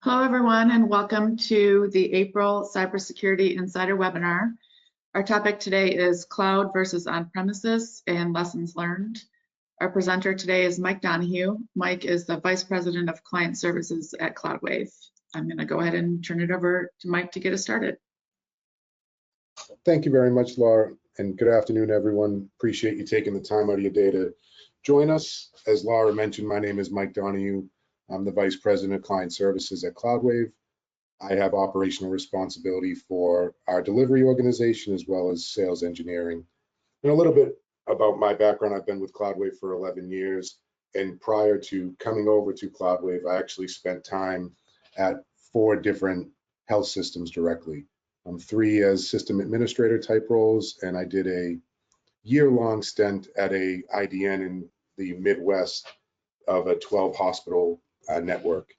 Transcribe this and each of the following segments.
Hello, everyone, and welcome to the April Cybersecurity Insider webinar. Our topic today is cloud versus on-premises and lessons learned. Our presenter today is Mike Donahue. Mike is the Vice President of Client Services at CloudWave. I'm going to go ahead and turn it over to Mike to get us started. Thank you very much, Laura, and good afternoon, everyone. Appreciate you taking the time out of your day to join us. As Laura mentioned, my name is Mike Donahue. I'm the Vice President of Client Services at CloudWave. I have operational responsibility for our delivery organization as well as sales engineering. And a little bit about my background, I've been with CloudWave for 11 years. And prior to coming over to CloudWave, I actually spent time at 4 different health systems directly. 3 as system administrator type roles, and I did a year-long stint at a IDN in the Midwest of a 12 hospital network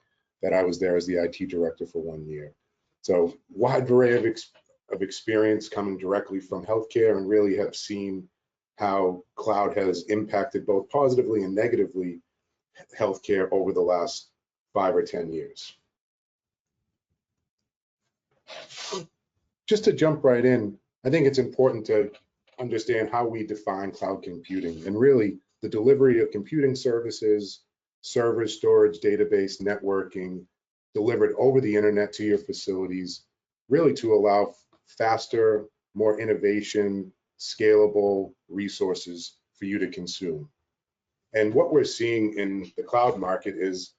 that I was there as the IT director for 1 year. So wide array of experience coming directly from healthcare, and really have seen how cloud has impacted both positively and negatively healthcare over the last 5 or 10 years. Just to jump right in, I think it's important to understand how we define cloud computing, and really the delivery of computing services, server storage, database, networking, delivered over the internet to your facilities, really to allow faster, more innovation, scalable resources for you to consume. And what we're seeing in the cloud market is,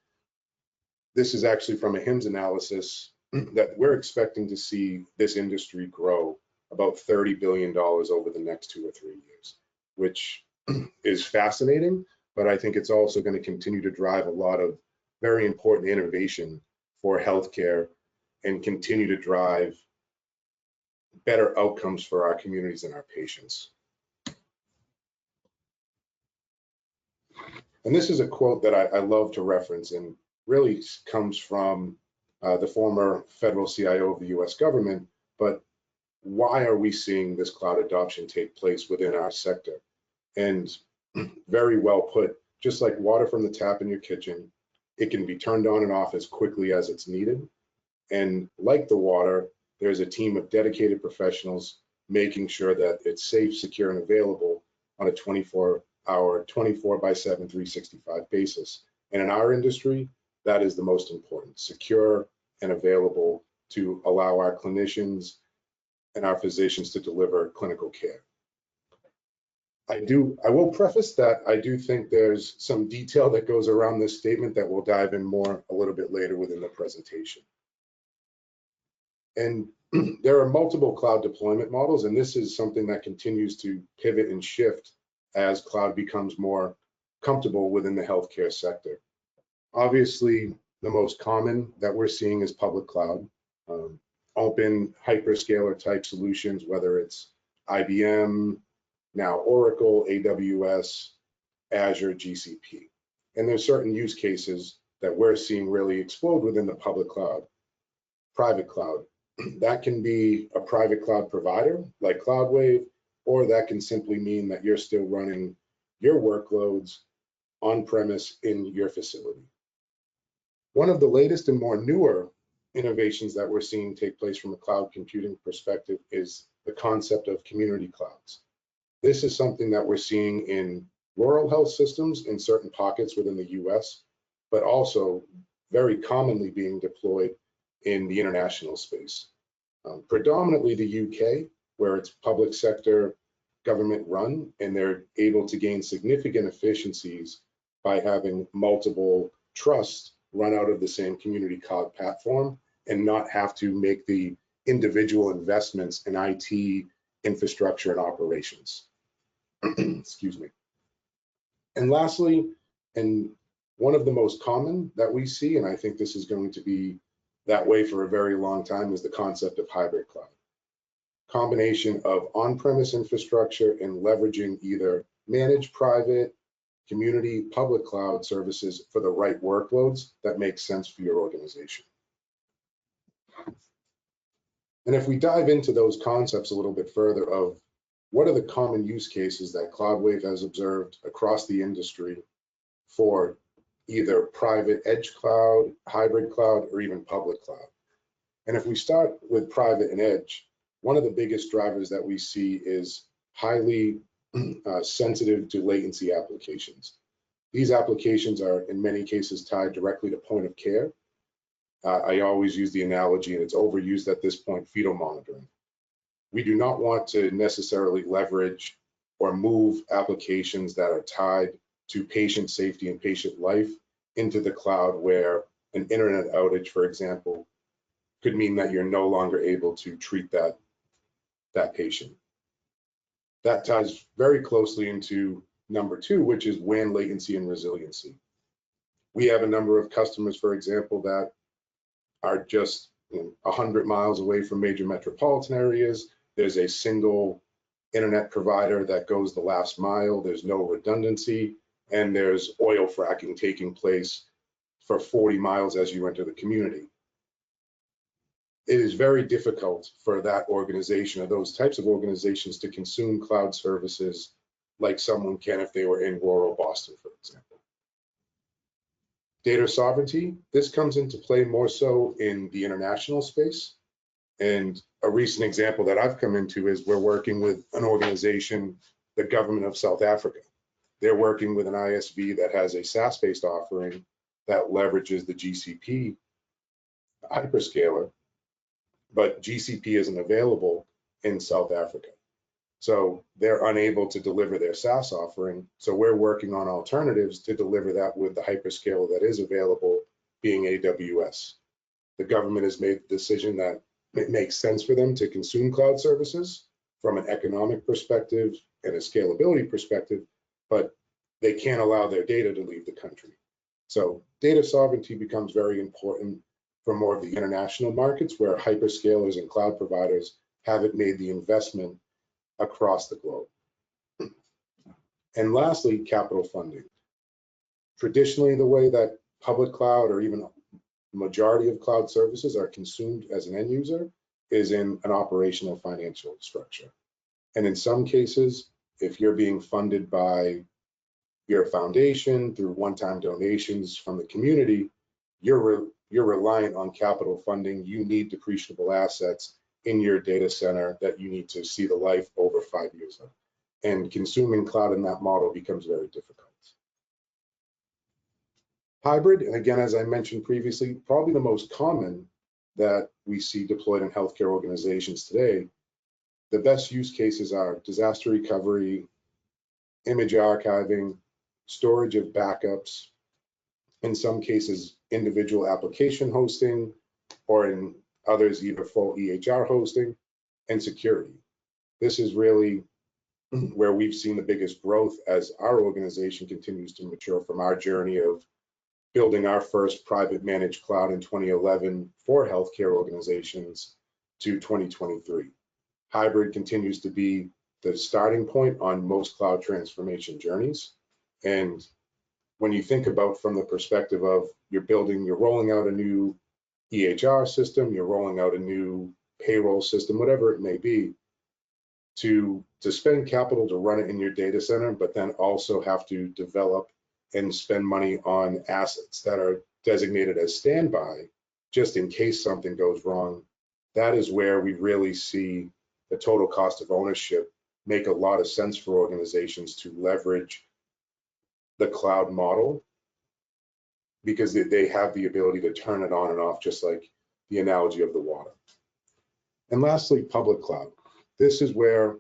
this is actually from a HIMSS analysis, that we're expecting to see this industry grow about $30 billion over the next 2 or 3 years, which is fascinating. But I think it's also going to continue to drive a lot of very important innovation for healthcare and continue to drive better outcomes for our communities and our patients. And this is a quote that I love to reference, and really comes from the former federal CIO of the US government. But why are we seeing this cloud adoption take place within our sector? And very well put, just like water from the tap in your kitchen, it can be turned on and off as quickly as it's needed. And like the water, there's a team of dedicated professionals making sure that it's safe, secure, and available on a 24-hour, 24/7, 365 basis. And in our industry, that is the most important: secure and available to allow our clinicians and our physicians to deliver clinical care. I will preface that I do think there's some detail that goes around this statement that we'll dive in more a little bit later within the presentation. And there are multiple cloud deployment models, and this is something that continues to pivot and shift as cloud becomes more comfortable within the healthcare sector. Obviously, the most common that we're seeing is public cloud, open hyperscaler type solutions, whether it's IBM, now Oracle, AWS, Azure, GCP. And there's certain use cases that we're seeing really explode within the public cloud. Private cloud, that can be a private cloud provider like CloudWave, or that can simply mean that you're still running your workloads on premise in your facility. One of the latest and more newer innovations that we're seeing take place from a cloud computing perspective is the concept of community clouds. This is something that we're seeing in rural health systems in certain pockets within the US, but also very commonly being deployed in the international space. Predominantly the UK, where it's public sector government run, and they're able to gain significant efficiencies by having multiple trusts run out of the same community cloud platform and not have to make the individual investments in IT infrastructure and operations. Excuse me. And lastly, and one of the most common that we see, and I think this is going to be that way for a very long time, is the concept of hybrid cloud. Combination of on-premise infrastructure and leveraging either managed private, community, public cloud services for the right workloads that make sense for your organization. And if we dive into those concepts a little bit further of what are the common use cases that CloudWave has observed across the industry for either private edge cloud, hybrid cloud, or even public cloud. And if we start with private and edge, one of the biggest drivers that we see is highly sensitive to latency applications. These applications are in many cases tied directly to point of care. I always use the analogy, and it's overused at this point, fetal monitoring. We do not want to necessarily leverage or move applications that are tied to patient safety and patient life into the cloud, where an internet outage, for example, could mean that you're no longer able to treat that patient. That ties very closely into number two, which is WAN latency and resiliency. We have a number of customers, for example, that are just 100 miles away from major metropolitan areas. There's a single internet provider that goes the last mile. There's no redundancy, and there's oil fracking taking place for 40 miles as you enter the community. It is very difficult for that organization or those types of organizations to consume cloud services like someone can if they were in rural Boston, for example. Data sovereignty, this comes into play more so in the international space. And a recent example that I've come into is we're working with an organization, the government of South Africa. They're working with an ISV that has a SaaS-based offering that leverages the GCP hyperscaler, but GCP isn't available in South Africa. So they're unable to deliver their SaaS offering. So we're working on alternatives to deliver that with the hyperscaler that is available, being AWS. The government has made the decision that it makes sense for them to consume cloud services from an economic perspective and a scalability perspective, but they can't allow their data to leave the country. So data sovereignty becomes very important for more of the international markets where hyperscalers and cloud providers haven't made the investment across the globe. And lastly, capital funding. Traditionally, the way that public cloud or even majority of cloud services are consumed as an end user is in an operational financial structure. And in some cases, if you're being funded by your foundation through one-time donations from the community, you're reliant on capital funding. You need depreciable assets in your data center that you need to see the life over 5 years of. And consuming cloud in that model becomes very difficult. Hybrid, and again, as I mentioned previously, probably the most common that we see deployed in healthcare organizations today. The best use cases are disaster recovery, image archiving, storage of backups, in some cases, individual application hosting, or in others, either full EHR hosting, and security. This is really where we've seen the biggest growth as our organization continues to mature from our journey of building our first private managed cloud in 2011 for healthcare organizations to 2023. Hybrid continues to be the starting point on most cloud transformation journeys. And when you think about from the perspective of you're rolling out a new EHR system, you're rolling out a new payroll system, whatever it may be, to spend capital to run it in your data center, but then also have to develop and spend money on assets that are designated as standby, just in case something goes wrong. That is where we really see the total cost of ownership make a lot of sense for organizations to leverage the cloud model, because they have the ability to turn it on and off, just like the analogy of the water. And lastly, public cloud. This is where,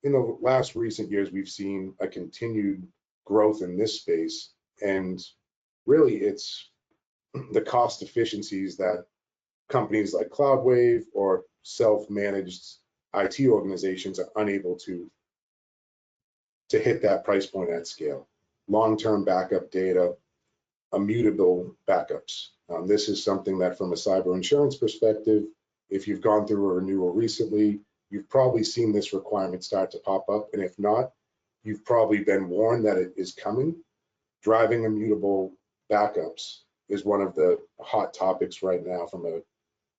in the last recent years, we've seen a continued growth in this space. And really, it's the cost efficiencies that companies like CloudWave or self-managed IT organizations are unable to hit that price point at scale. Long-term backup data, immutable backups. This is something that from a cyber insurance perspective, if you've gone through a renewal recently, you've probably seen this requirement start to pop up. And if not, you've probably been warned that it is coming. Driving immutable backups is one of the hot topics right now from a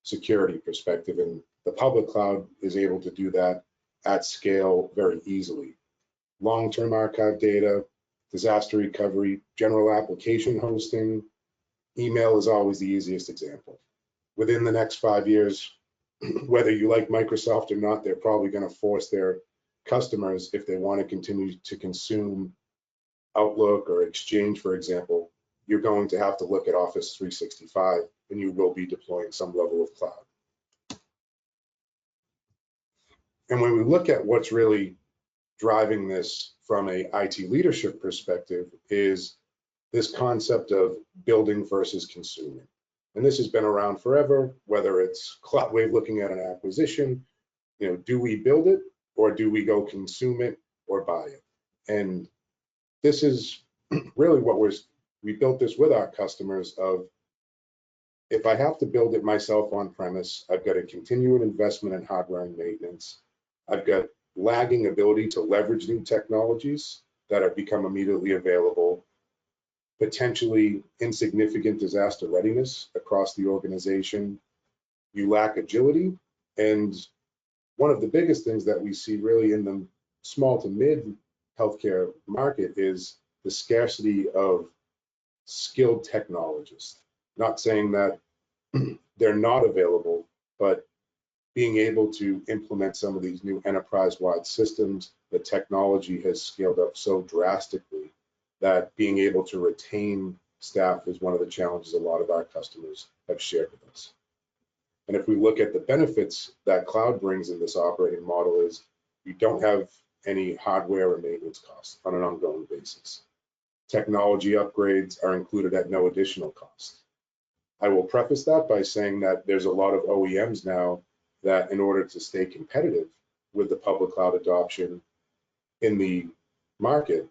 security perspective. And the public cloud is able to do that at scale very easily. Long-term archive data, disaster recovery, general application hosting. Email is always the easiest example. Within the next 5 years, whether you like Microsoft or not, they're probably going to force their customers, if they want to continue to consume Outlook or Exchange, for example, you're going to have to look at Office 365, and you will be deploying some level of cloud. And when we look at what's really driving this from a IT leadership perspective is this concept of building versus consuming. And this has been around forever, whether it's CloudWave looking at an acquisition, do we build it or do we go consume it or buy it? And this is really what we built this with our customers of, if I have to build it myself on premise, I've got a continuing investment in hardware and maintenance. I've got lagging ability to leverage new technologies that have become immediately available, potentially insignificant disaster readiness across the organization. You lack agility. And one of the biggest things that we see really in the small to mid healthcare market is the scarcity of skilled technologists. Not saying that they're not available, but being able to implement some of these new enterprise-wide systems, the technology has scaled up so drastically that being able to retain staff is one of the challenges a lot of our customers have shared with us. And if we look at the benefits that cloud brings in this operating model is you don't have any hardware or maintenance costs on an ongoing basis. Technology upgrades are included at no additional cost. I will preface that by saying that there's a lot of OEMs now that in order to stay competitive with the public cloud adoption in the market,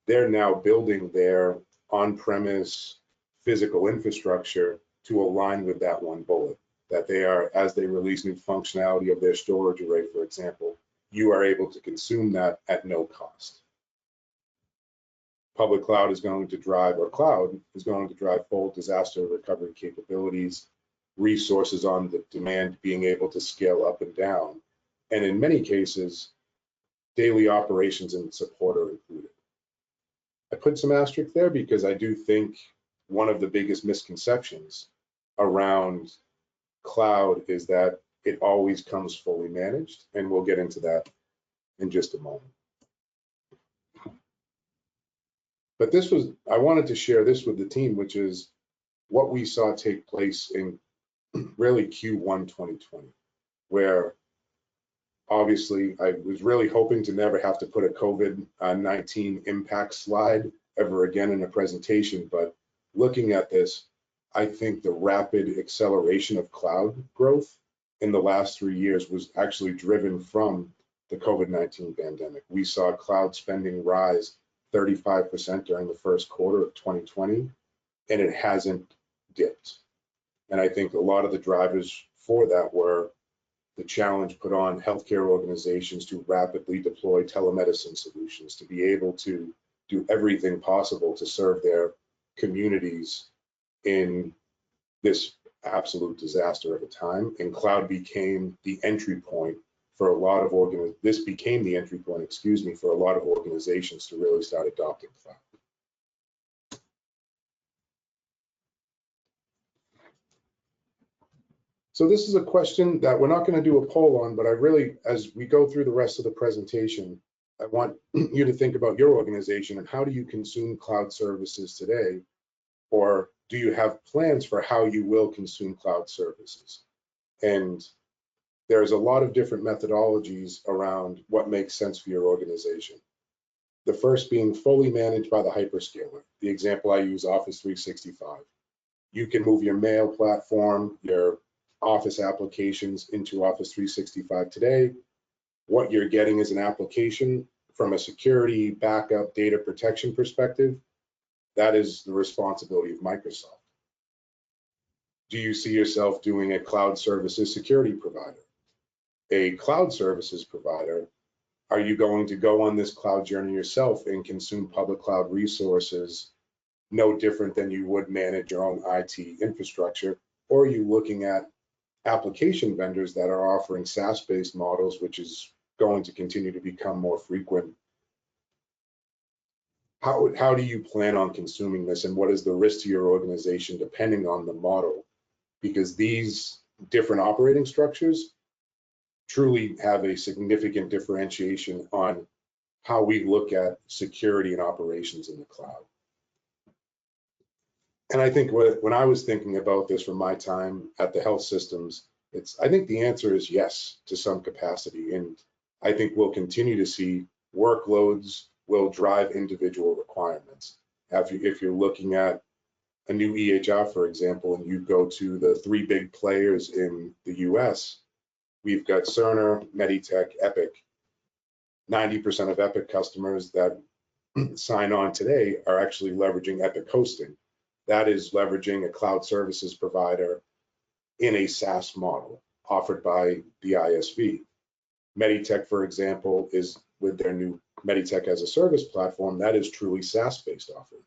they're now building their on-premise physical infrastructure to align with that one bullet, that they are, as they release new functionality of their storage array, for example, you are able to consume that at no cost. Public cloud is going to drive, or cloud is going to drive full disaster recovery capabilities, resources on the demand being able to scale up and down. And in many cases, daily operations and support are included. I put some asterisk there because I do think one of the biggest misconceptions around cloud is that it always comes fully managed, and we'll get into that in just a moment. But I wanted to share this with the team, which is what we saw take place in really Q1 2020, where obviously I was really hoping to never have to put a COVID-19 impact slide ever again in a presentation. But looking at this, I think the rapid acceleration of cloud growth in the last 3 years was actually driven from the COVID-19 pandemic. We saw cloud spending rise 35% during the first quarter of 2020, and it hasn't dipped. And I think a lot of the drivers for that were the challenge put on healthcare organizations to rapidly deploy telemedicine solutions, to be able to do everything possible to serve their communities in this absolute disaster at a time. And cloud became the entry point for a lot of for a lot of organizations to really start adopting cloud. So this is a question that we're not going to do a poll on, but I really, as we go through the rest of the presentation, I want you to think about your organization and how do you consume cloud services today? Or do you have plans for how you will consume cloud services? And there's a lot of different methodologies around what makes sense for your organization. The first being fully managed by the hyperscaler. The example I use, Office 365. You can move your mail platform, your Office applications into Office 365 today. What you're getting is an application from a security, backup, data protection perspective. That is the responsibility of Microsoft. Do you see yourself doing a cloud services security provider? A cloud services provider, are you going to go on this cloud journey yourself and consume public cloud resources no different than you would manage your own IT infrastructure? Or are you looking at application vendors that are offering SaaS-based models, which is going to continue to become more frequent how do you plan on consuming this, and what is the risk to your organization depending on the model? Because these different operating structures truly have a significant differentiation on how we look at security and operations in the cloud. And I think when I was thinking about this from my time at the health systems, I think the answer is yes to some capacity. And I think we'll continue to see workloads will drive individual requirements. If you're looking at a new EHR, for example, and you go to the three big players in the US, we've got Cerner, Meditech, Epic. 90% of Epic customers that sign on today are actually leveraging Epic hosting. That is leveraging a cloud services provider in a SaaS model offered by the ISV. Meditech, for example, is with their new Meditech as a service platform, that is truly SaaS-based offering.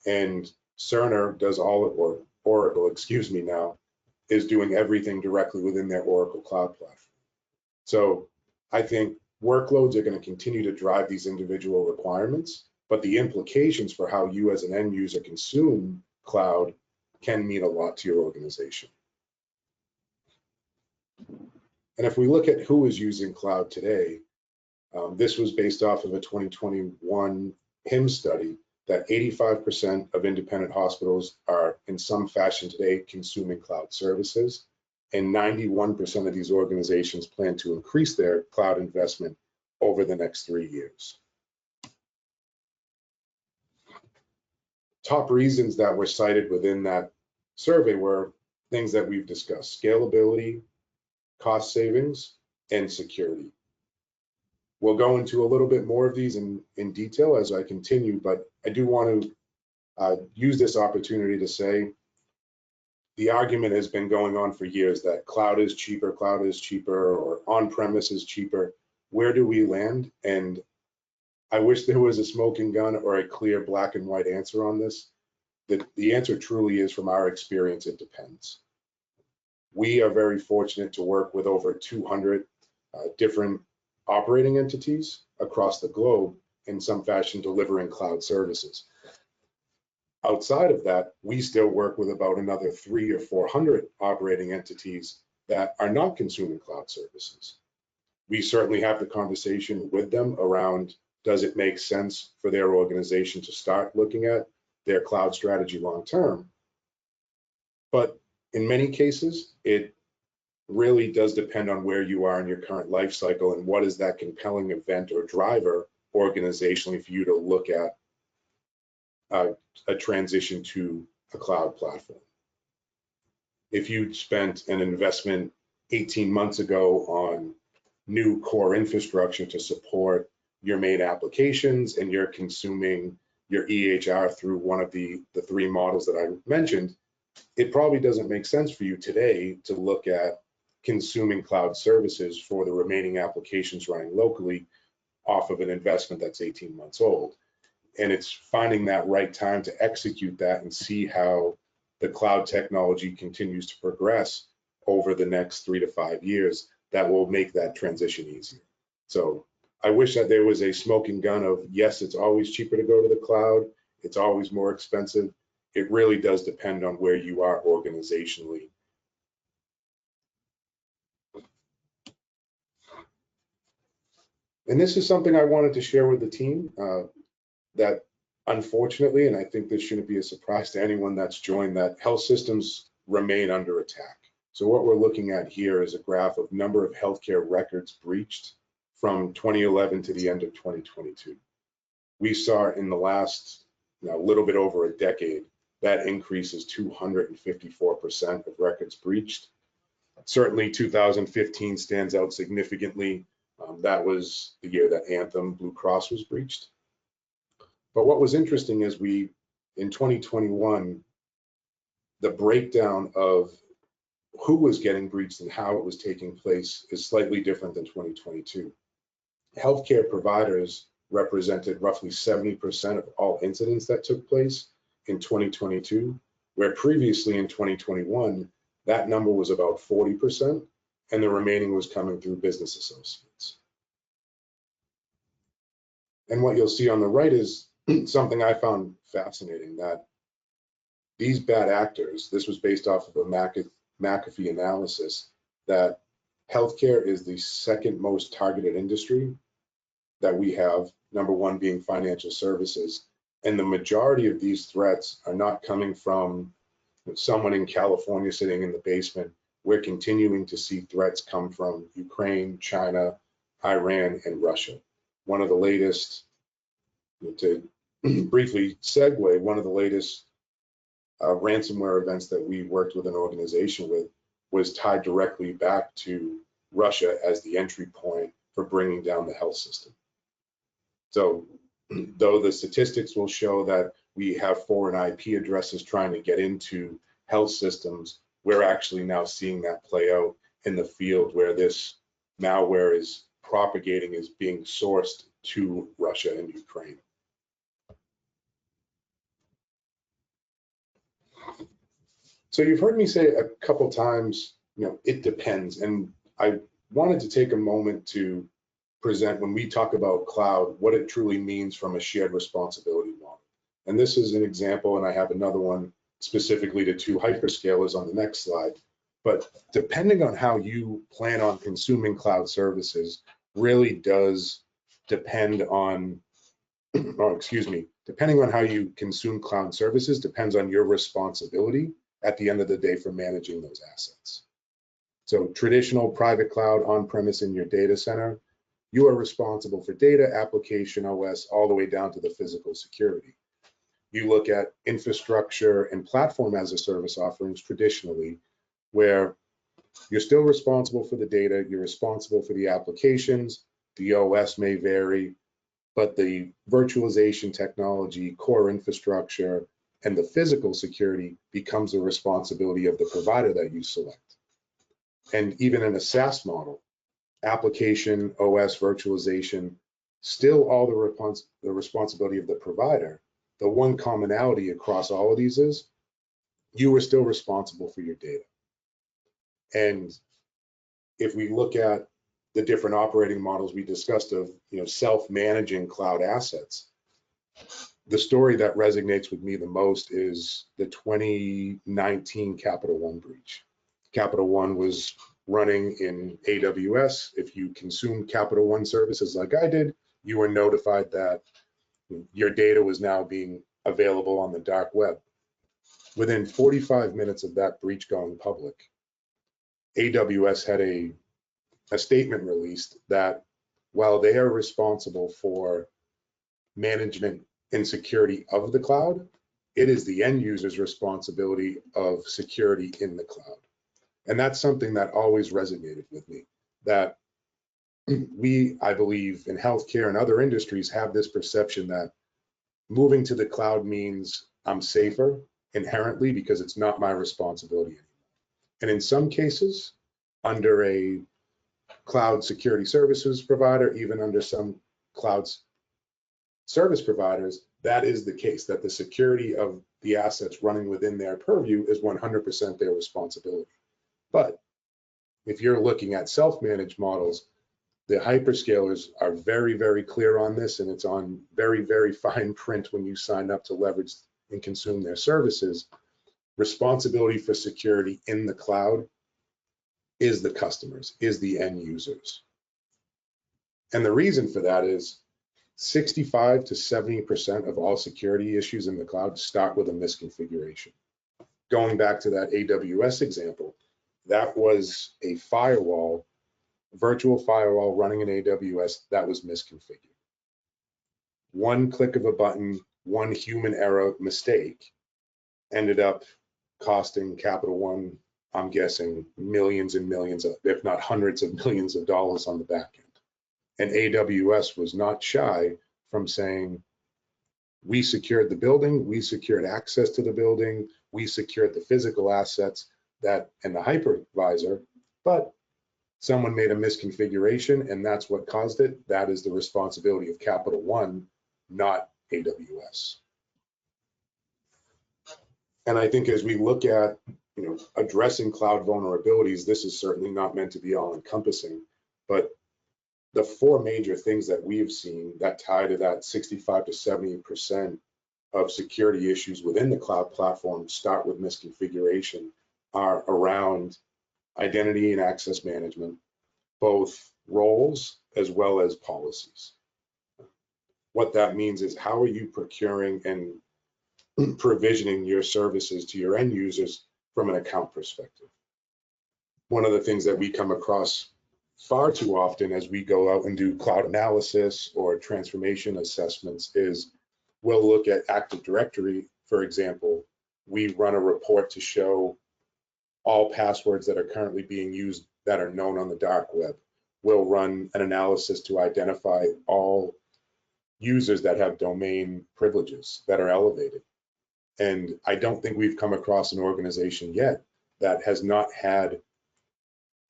And Cerner does all of, or Oracle, excuse me now, is doing everything directly within their Oracle Cloud platform. So I think workloads are going to continue to drive these individual requirements, but the implications for how you as an end user consume cloud can mean a lot to your organization. And if we look at who is using cloud today, this was based off of a 2021 HIM study that 85% of independent hospitals are in some fashion today consuming cloud services, and 91% of these organizations plan to increase their cloud investment over the next 3 years. Top reasons that were cited within that survey were things that we've discussed: scalability, cost savings, and security. We'll go into a little bit more of these in detail as I continue, but I do want to use this opportunity to say the argument has been going on for years that cloud is cheaper, or on-premise is cheaper. Where do we land? And I wish there was a smoking gun or a clear black and white answer on this. The answer truly is, from our experience, it depends. We are very fortunate to work with over 200 different operating entities across the globe in some fashion delivering cloud services. Outside of that, we still work with about another 300 or 400 operating entities that are not consuming cloud services. We certainly have the conversation with them around, does it make sense for their organization to start looking at their cloud strategy long term? But in many cases, it really does depend on where you are in your current life cycle and what is that compelling event or driver organizationally for you to look at a transition to a cloud platform. If you spent an investment 18 months ago on new core infrastructure to support your main applications and you're consuming your EHR through one of the three models that I mentioned, it probably doesn't make sense for you today to look at consuming cloud services for the remaining applications running locally off of an investment that's 18 months old. And it's finding that right time to execute that and see how the cloud technology continues to progress over the next 3 to 5 years that will make that transition easier. So I wish that there was a smoking gun of, yes, it's always cheaper to go to the cloud, it's always more expensive. It really does depend on where you are organizationally. And this is something I wanted to share with the team that unfortunately, and I think this shouldn't be a surprise to anyone that's joined, that health systems remain under attack. So what we're looking at here is a graph of number of healthcare records breached from 2011 to the end of 2022. We saw in the last little bit over a decade, that increase is 254% of records breached. Certainly 2015 stands out significantly. That was the year that Anthem Blue Cross was breached. But what was interesting is in 2021, the breakdown of who was getting breached and how it was taking place is slightly different than 2022. Healthcare providers represented roughly 70% of all incidents that took place in 2022, where previously in 2021, that number was about 40%, and the remaining was coming through business associates. And what you'll see on the right is something I found fascinating, that these bad actors, this was based off of a McAfee analysis, that healthcare is the second most targeted industry that we have, number one being financial services. And the majority of these threats are not coming from someone in California sitting in the basement. We're continuing to see threats come from Ukraine, China, Iran, and Russia. One of the latest, to briefly segue, one of the latest ransomware events that we worked with an organization with was tied directly back to Russia as the entry point for bringing down the health system. So though the statistics will show that we have foreign IP addresses trying to get into health systems, we're actually now seeing that play out in the field where this malware is propagating, is being sourced to Russia and Ukraine. So you've heard me say a couple times, it depends. And I wanted to take a moment to present, when we talk about cloud, what it truly means from a shared responsibility model. And this is an example, and I have another one specifically to two hyperscalers on the next slide. But depending on how you plan on consuming cloud services really does depend on, depending on how you consume cloud services depends on your responsibility at the end of the day for managing those assets. So traditional private cloud on-premise in your data center, you are responsible for data, application, OS, all the way down to the physical security. You look at infrastructure and platform as a service offerings traditionally, where you're still responsible for the data, you're responsible for the applications, the OS may vary, but the virtualization technology, core infrastructure, and the physical security becomes the responsibility of the provider that you select. And even in a SaaS model, application, OS, virtualization, still all the responsibility of the provider. The one commonality across all of these is you are still responsible for your data. And if we look at the different operating models we discussed of self-managing cloud assets, the story that resonates with me the most is the 2019 Capital One breach. Capital One was running in AWS. If you consumed Capital One services like I did, you were notified that your data was now being available on the dark web. Within 45 minutes of that breach going public, AWS had a statement released that while they are responsible for management and security of the cloud, it is the end user's responsibility of security in the cloud. And that's something that always resonated with me, that we, I believe, in healthcare and other industries have this perception that moving to the cloud means I'm safer inherently because it's not my responsibility anymore. And in some cases, under a cloud security services provider, even under some cloud service providers, that is the case, that the security of the assets running within their purview is 100% their responsibility. But if you're looking at self-managed models, the hyperscalers are very, very clear on this, and it's on very, very fine print when you sign up to leverage and consume their services. Responsibility for security in the cloud is the customers, is the end users. And the reason for that is 65 to 70% of all security issues in the cloud start with a misconfiguration. Going back to that AWS example, that was a firewall, virtual firewall running in AWS that was misconfigured. One click of a button, one human error mistake ended up costing Capital One, I'm guessing, millions and millions, if not hundreds of millions of dollars on the back end. And AWS was not shy from saying, we secured the building, we secured access to the building, we secured the physical assets and the hypervisor, but someone made a misconfiguration and that's what caused it. That is the responsibility of Capital One, not AWS. And I think as we look at addressing cloud vulnerabilities, this is certainly not meant to be all encompassing, but the four major things that we have seen that tie to that 65 to 70% of security issues within the cloud platform start with misconfiguration are around identity and access management, both roles as well as policies. What that means is how are you procuring and provisioning your services to your end users from an account perspective? One of the things that we come across far too often as we go out and do cloud analysis or transformation assessments is we'll look at Active Directory, for example. We run a report to show all passwords that are currently being used that are known on the dark web. We'll run an analysis to identify all users that have domain privileges that are elevated. And I don't think we've come across an organization yet that has not had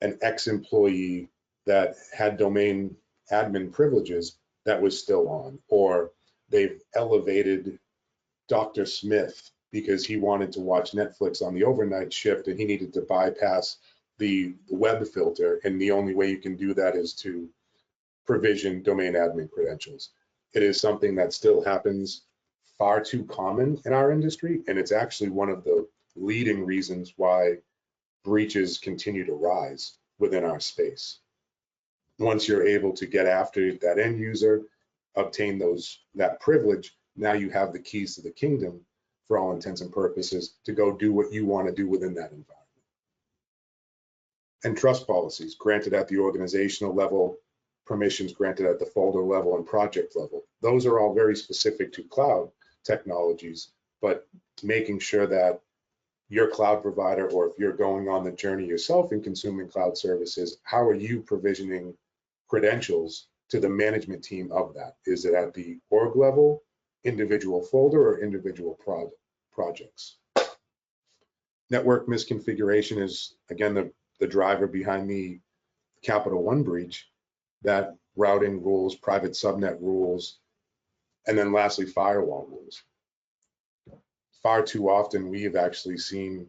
an ex-employee that had domain admin privileges that was still on, or they've elevated Dr. Smith because he wanted to watch Netflix on the overnight shift and he needed to bypass the web filter. And the only way you can do that is to provision domain admin credentials. It is something that still happens far too common in our industry. And it's actually one of the leading reasons why breaches continue to rise within our space. Once you're able to get after that end user, obtain that privilege, now you have the keys to the kingdom for all intents and purposes to go do what you want to do within that environment. And trust policies granted at the organizational level, permissions granted at the folder level and project level. Those are all very specific to cloud technologies, but making sure that your cloud provider, or if you're going on the journey yourself in consuming cloud services, how are you provisioning credentials to the management team of that? Is it at the org level, individual folder, or individual projects? Network misconfiguration is, again, the driver behind the Capital One breach, that routing rules, private subnet rules, and then lastly, firewall rules. Far too often, we have actually seen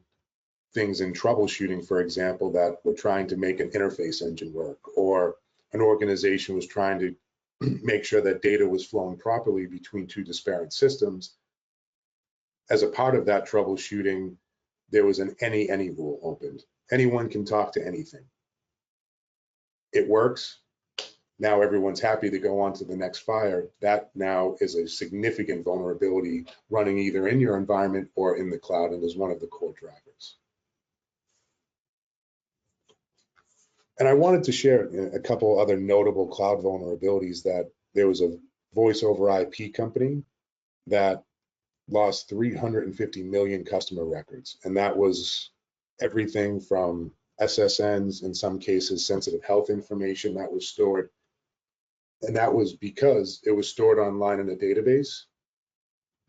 things in troubleshooting, for example, that we're trying to make an interface engine work, or an organization was trying to make sure that data was flowing properly between two disparate systems. As a part of that troubleshooting, there was an any rule opened. Anyone can talk to anything. It works. Now everyone's happy to go on to the next fire. That now is a significant vulnerability running either in your environment or in the cloud, and is one of the core drivers. And I wanted to share a couple other notable cloud vulnerabilities. That there was a voice over IP company that lost 350 million customer records. And that was everything from SSNs, in some cases, sensitive health information that was stored. And that was because it was stored online in a database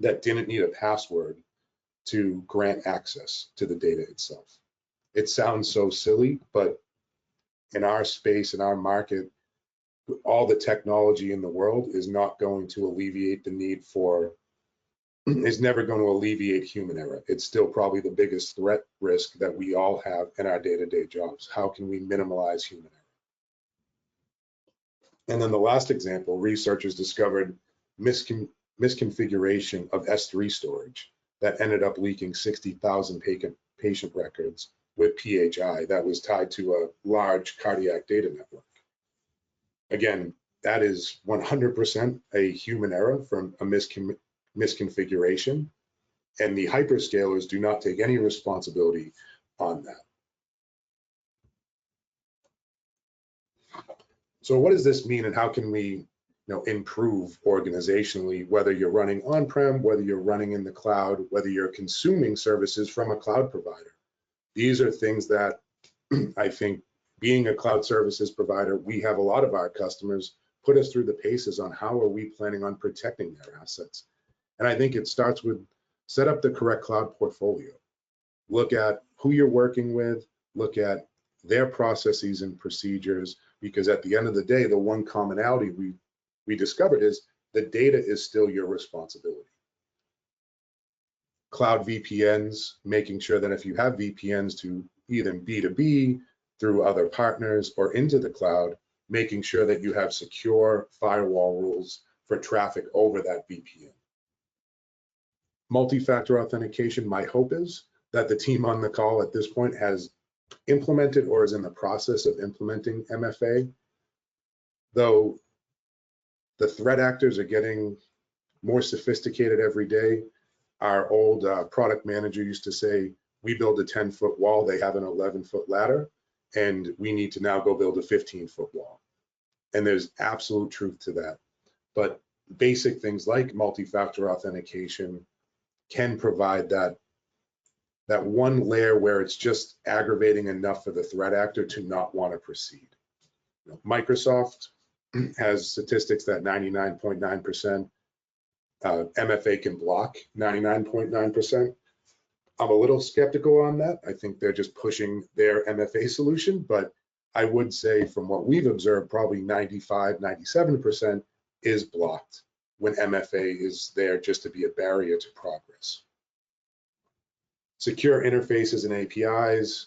that didn't need a password to grant access to the data itself. It sounds so silly, but in our space, in our market, all the technology in the world is not going to alleviate the need for, is never going to alleviate human error. It's still probably the biggest threat risk that we all have in our day-to-day jobs. How can we minimize human error? And then the last example, researchers discovered misconfiguration of S3 storage that ended up leaking 60,000 patient records with PHI that was tied to a large cardiac data network. Again, that is 100% a human error from a misconfiguration, and the hyperscalers do not take any responsibility on that. So what does this mean, and how can we improve organizationally, whether you're running on-prem, whether you're running in the cloud, whether you're consuming services from a cloud provider? These are things that I think, being a cloud services provider, we have a lot of our customers put us through the paces on how are we planning on protecting their assets. And I think it starts with set up the correct cloud portfolio. Look at who you're working with, look at their processes and procedures, because at the end of the day, the one commonality we discovered is the data is still your responsibility. Cloud VPNs, making sure that if you have VPNs to either B2B through other partners or into the cloud, making sure that you have secure firewall rules for traffic over that VPN. Multi-factor authentication, my hope is that the team on the call at this point has implemented or is in the process of implementing MFA, though the threat actors are getting more sophisticated every day. Our old product manager used to say, we build a 10-foot wall, they have an 11-foot ladder, and we need to now go build a 15-foot wall. And there's absolute truth to that. But basic things like multi-factor authentication can provide that one layer where it's just aggravating enough for the threat actor to not want to proceed. Microsoft has statistics that 99.9% MFA can block 99.9%. I'm a little skeptical on that. I think they're just pushing their MFA solution, but I would say from what we've observed, probably 95, 97% is blocked when MFA is there just to be a barrier to progress. Secure interfaces and APIs,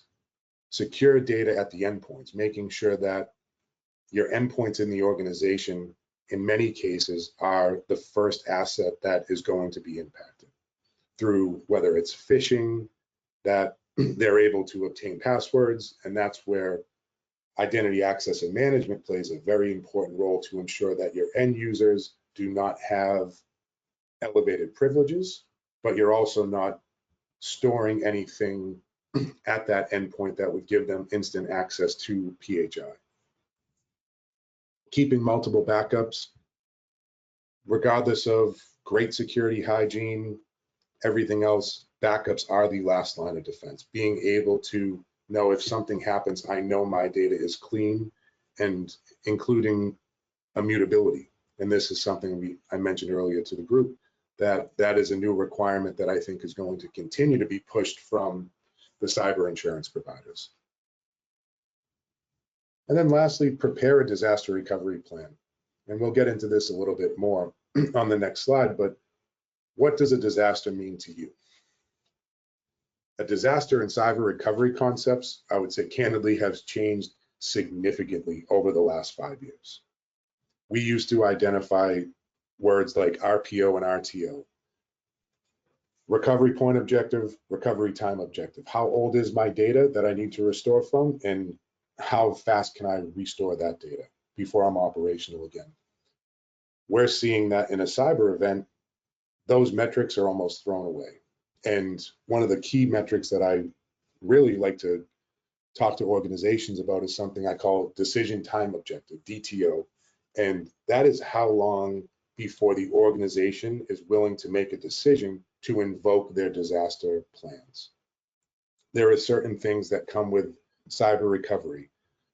secure data at the endpoints, making sure that your endpoints in the organization, in many cases, are the first asset that is going to be impacted through whether it's phishing, that they're able to obtain passwords, and that's where identity access and management plays a very important role to ensure that your end users do not have elevated privileges, but you're also not storing anything at that endpoint that would give them instant access to PHI. Keeping multiple backups, regardless of great security hygiene, everything else, backups are the last line of defense. Being able to know if something happens, I know my data is clean, and including immutability. And this is something I mentioned earlier to the group, that is a new requirement that I think is going to continue to be pushed from the cyber insurance providers. And then lastly, prepare a disaster recovery plan. And we'll get into this a little bit more on the next slide, but what does a disaster mean to you? A disaster and cyber recovery concepts, I would say candidly, has changed significantly over the last 5 years. We used to identify words like RPO and RTO. Recovery point objective, recovery time objective. How old is my data that I need to restore from, and how fast can I restore that data before I'm operational again? We're seeing that in a cyber event, those metrics are almost thrown away. And one of the key metrics that I really like to talk to organizations about is something I call decision time objective, DTO. And that is how long before the organization is willing to make a decision to invoke their disaster plans. There are certain things that come with cyber recovery,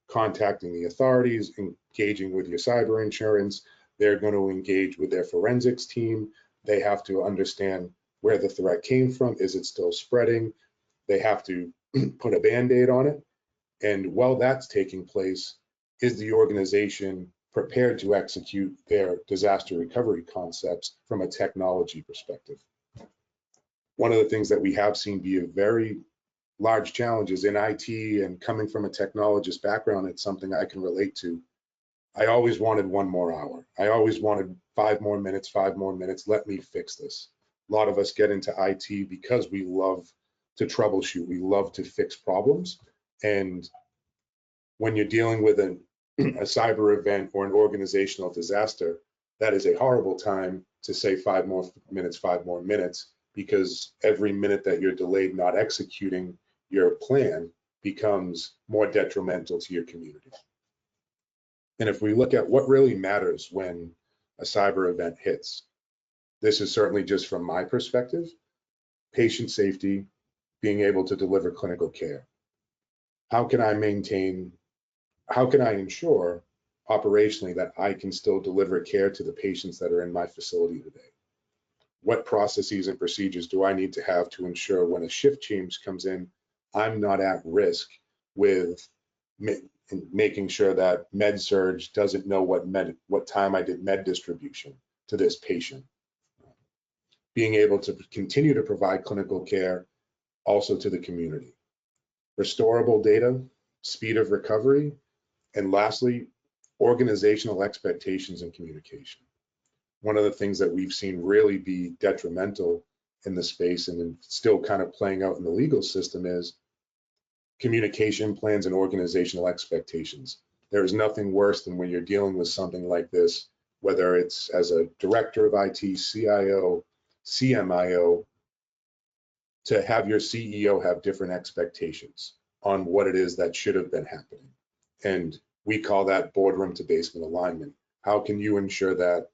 contacting the authorities, engaging with your cyber insurance. They're going to engage with their forensics team. They have to understand where the threat came from. Is it still spreading? They have to put a Band-Aid on it. And while that's taking place, is the organization prepared to execute their disaster recovery concepts from a technology perspective? One of the things that we have seen be a very large challenge is in IT, and coming from a technologist background, it's something I can relate to. I always wanted 1 more hour. I always wanted 5 more minutes, 5 more minutes. Let me fix this. A lot of us get into IT because we love to troubleshoot. We love to fix problems. And when you're dealing with a cyber event or an organizational disaster, that is a horrible time to say 5 more minutes, 5 more minutes, because every minute that you're delayed not executing your plan becomes more detrimental to your community. And if we look at what really matters when a cyber event hits, this is certainly just from my perspective, patient safety, being able to deliver clinical care. How can I ensure operationally that I can still deliver care to the patients that are in my facility today? What processes and procedures do I need to have to ensure when a shift change comes in, I'm not at risk with making sure that med-surg doesn't know what time I did med distribution to this patient. Being able to continue to provide clinical care also to the community. Restorable data, speed of recovery, and lastly, organizational expectations and communication. One of the things that we've seen really be detrimental in the space and still kind of playing out in the legal system is communication plans and organizational expectations. There is nothing worse than when you're dealing with something like this, whether it's as a director of IT, CIO, CMIO, to have your CEO have different expectations on what it is that should have been happening. And we call that boardroom to basement alignment. How can you ensure that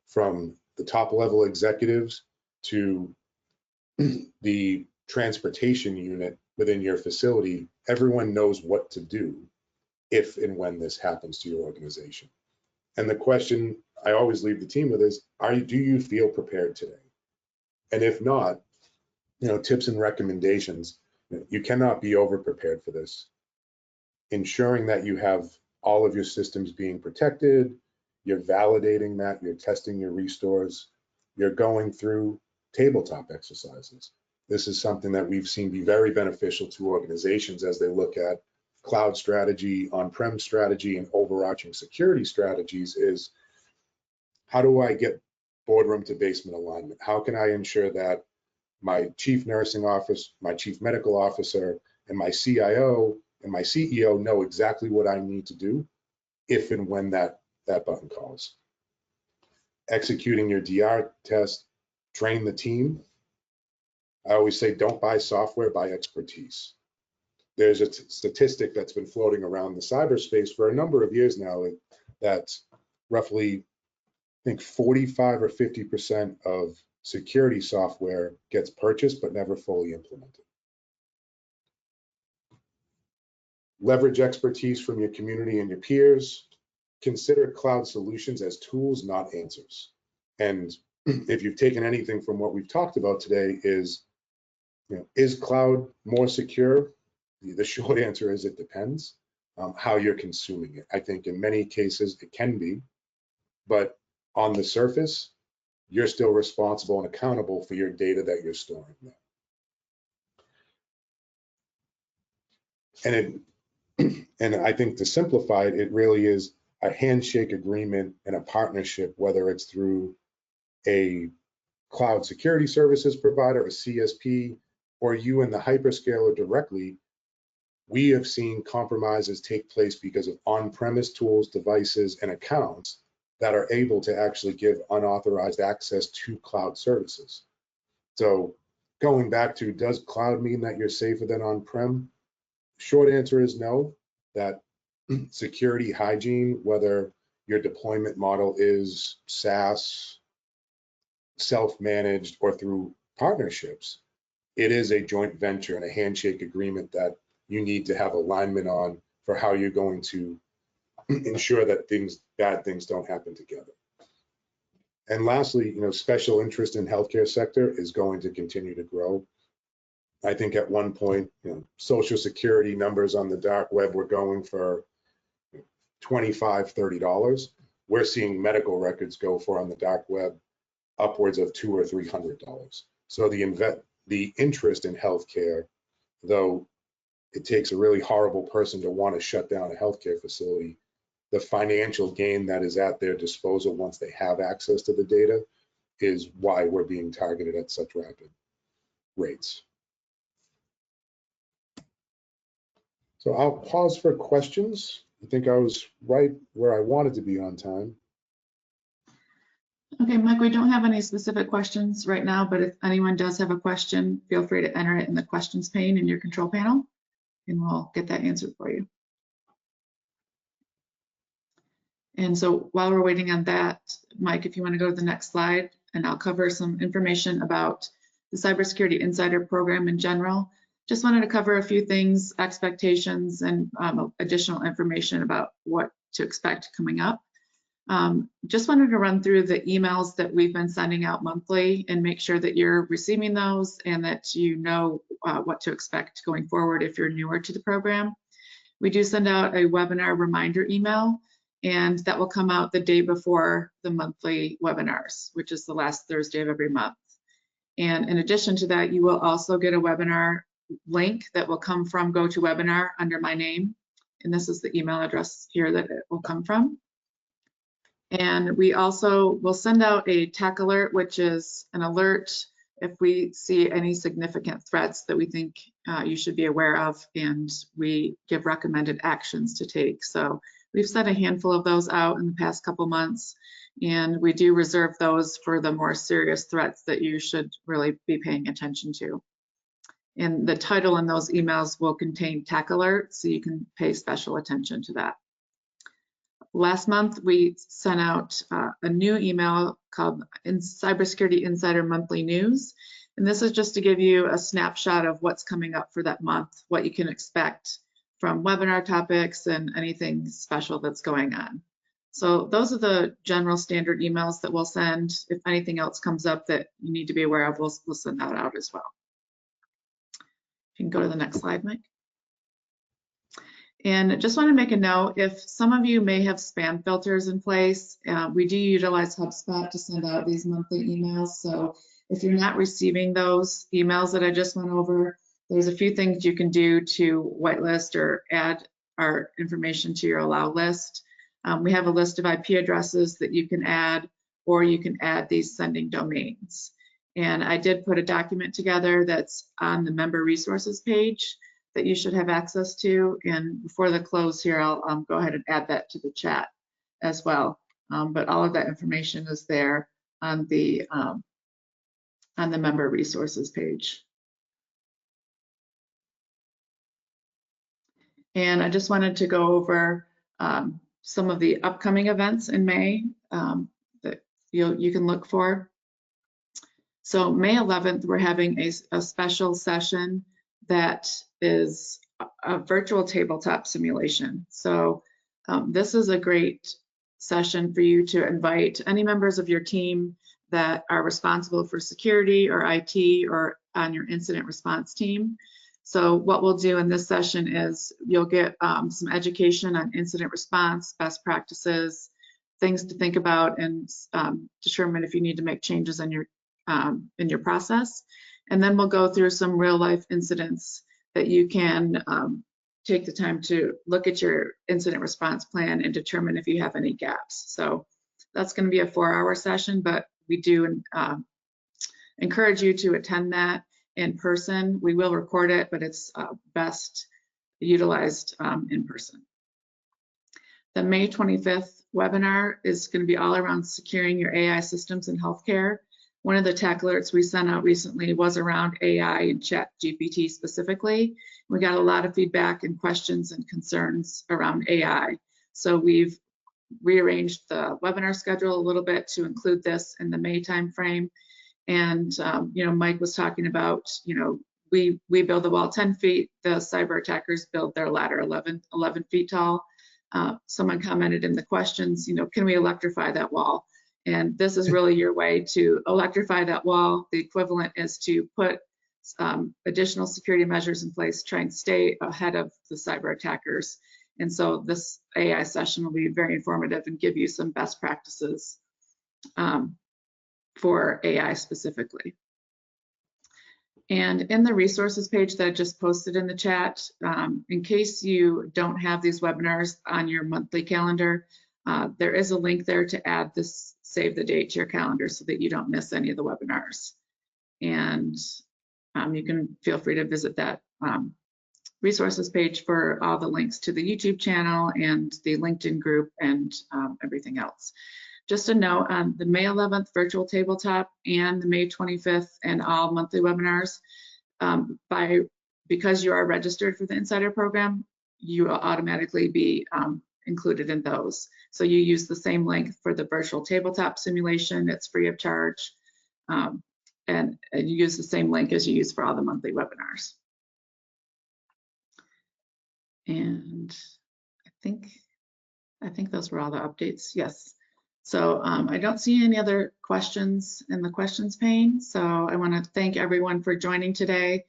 from the top level executives to the transportation unit within your facility, everyone knows what to do if and when this happens to your organization? And the question I always leave the team with is, do you feel prepared today? And if not, tips and recommendations. You cannot be over prepared for this. Ensuring that you have all of your systems being protected, you're validating that, you're testing your restores, you're going through tabletop exercises. This is something that we've seen be very beneficial to organizations as they look at cloud strategy, on-prem strategy, and overarching security strategies is, how do I get boardroom to basement alignment? How can I ensure that my chief nursing officer, my chief medical officer, and my CIO and my CEO know exactly what I need to do if and when that button calls? Executing your DR test, train the team. I always say, don't buy software, buy expertise. There's a statistic that's been floating around the cyberspace for a number of years now that roughly, I think 45 or 50% of security software gets purchased but never fully implemented. Leverage expertise from your community and your peers. Consider cloud solutions as tools, not answers. And if you've taken anything from what we've talked about today is cloud more secure? The short answer is it depends how you're consuming it. I think in many cases it can be, but on the surface, you're still responsible and accountable for your data that you're storing there. And I think to simplify it, it really is a handshake agreement and a partnership, whether it's through a cloud security services provider, a CSP, or you and the hyperscaler directly. We have seen compromises take place because of on-premise tools, devices, and accounts that are able to actually give unauthorized access to cloud services. So going back to, does cloud mean that you're safer than on-prem? Short answer is no. That security hygiene, whether your deployment model is SaaS, self-managed, or through partnerships, it is a joint venture and a handshake agreement that you need to have alignment on for how you're going to ensure that bad things don't happen together. And lastly, special interest in healthcare sector is going to continue to grow. I think at one point, Social Security numbers on the dark web were going for $25, $30. We're seeing medical records go for on the dark web upwards of $200 or $300. So the interest in healthcare, though it takes a really horrible person to want to shut down a healthcare facility, the financial gain that is at their disposal once they have access to the data is why we're being targeted at such rapid rates. So I'll pause for questions. I think I was right where I wanted to be on time. Okay, Mike, we don't have any specific questions right now, but if anyone does have a question, feel free to enter it in the questions pane in your control panel, and we'll get that answered for you. And so while we're waiting on that, Mike, if you want to go to the next slide, and I'll cover some information about the Cybersecurity Insider program in general. Just wanted to cover a few things, expectations, and additional information about what to expect coming up. Just wanted to run through the emails that we've been sending out monthly and make sure that you're receiving those and that you know what to expect going forward if you're newer to the program. We do send out a webinar reminder email, and that will come out the day before the monthly webinars, which is the last Thursday of every month. And in addition to that, you will also get a webinar link that will come from GoToWebinar under my name. And this is the email address here that it will come from. And we also will send out a tech alert, which is an alert if we see any significant threats that we think you should be aware of, and we give recommended actions to take. So we've sent a handful of those out in the past couple months, and we do reserve those for the more serious threats that you should really be paying attention to. And the title in those emails will contain tech alert, so you can pay special attention to that. Last month, we sent out a new email called Cybersecurity Insider Monthly News. And this is just to give you a snapshot of what's coming up for that month, what you can expect from webinar topics and anything special that's going on. So those are the general standard emails that we'll send. If anything else comes up that you need to be aware of, we'll send that out as well. You can go to the next slide, Mike. And I just want to make a note, if some of you may have spam filters in place, we do utilize HubSpot to send out these monthly emails. So if you're not receiving those emails that I just went over, there's a few things you can do to whitelist or add our information to your allow list. We have a list of IP addresses that you can add, or you can add these sending domains. And I did put a document together that's on the member resources page that you should have access to. And before the close here, I'll go ahead and add that to the chat as well. But all of that information is there on the member resources page. And I just wanted to go over some of the upcoming events in May that you can look for. So May 11th, we're having a special session that is a virtual tabletop simulation. So this is a great session for you to invite any members of your team that are responsible for security or IT or on your incident response team. So what we'll do in this session is you'll get some education on incident response, best practices, things to think about, and determine if you need to make changes in your process. And then we'll go through some real life incidents that you can take the time to look at your incident response plan and determine if you have any gaps. So that's going to be a 4-hour session, but we do encourage you to attend that in person. We will record it, but it's best utilized in person. The May 25th webinar is going to be all around securing your AI systems in healthcare. One of the tech alerts we sent out recently was around AI and ChatGPT specifically. We got a lot of feedback and questions and concerns around AI. So we've rearranged the webinar schedule a little bit to include this in the May timeframe. And Mike was talking about, we build the wall 10 feet, the cyber attackers build their ladder 11 feet tall. Someone commented in the questions, can we electrify that wall? And this is really your way to electrify that wall. The equivalent is to put additional security measures in place, try and stay ahead of the cyber attackers. And so this AI session will be very informative and give you some best practices for AI specifically. And in the resources page that I just posted in the chat, in case you don't have these webinars on your monthly calendar, there is a link there to add this save the date to your calendar so that you don't miss any of the webinars. And you can feel free to visit that resources page for all the links to the YouTube channel and the LinkedIn group and everything else. Just a note on the May 11th virtual tabletop and the May 25th and all monthly webinars, because you are registered for the Insider program, you will automatically be included in those. So you use the same link for the virtual tabletop simulation, it's free of charge, and you use the same link as you use for all the monthly webinars. And I think those were all the updates, yes. So I don't see any other questions in the questions pane. So I want to thank everyone for joining today.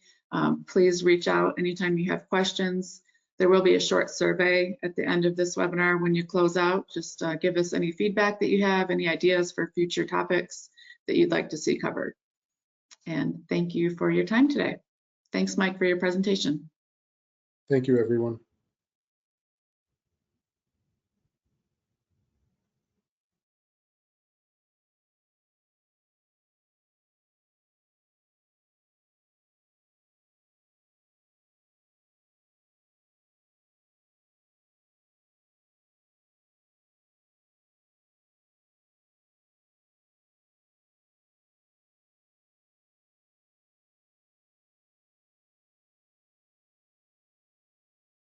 Please reach out anytime you have questions. There will be a short survey at the end of this webinar when you close out. Just give us any feedback that you have, any ideas for future topics that you'd like to see covered. And thank you for your time today. Thanks, Mike, for your presentation. Thank you, everyone.